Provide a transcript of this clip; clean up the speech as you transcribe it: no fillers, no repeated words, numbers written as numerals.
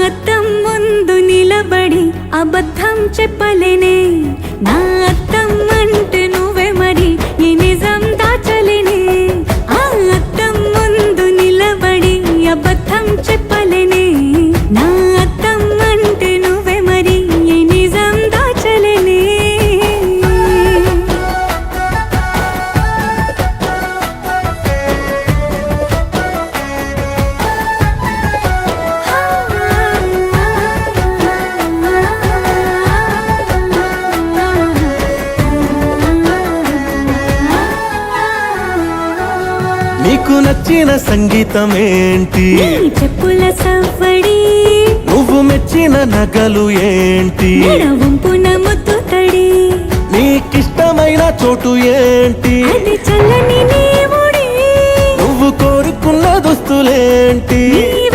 అద్దం ముందు నిలబడి అబద్ధం చెప్పలేనే, నా అద్దం అంటే నువ్వే మరి ఈ నిజం దాచలేనే. ఆ అద్దం ముందు నిలబడి అబద్ధం చెప్పలేనే, నా అద్దం అంటే నువ్వే మరి ఈ నిజం దాచలేనే. నీకు నచ్చిన సంగీతం ఏంటి? నీ చెప్పుల సవ్వడి. నువ్వు మెచ్చిన నగలు ఏంటి? వంపున ముద్దు తడి. నీకిష్టమైన చోటు ఏంటి? అది చల్లని నీ ఒడి. నువ్వు కోరుకున్న దుస్తులేంటి? నీ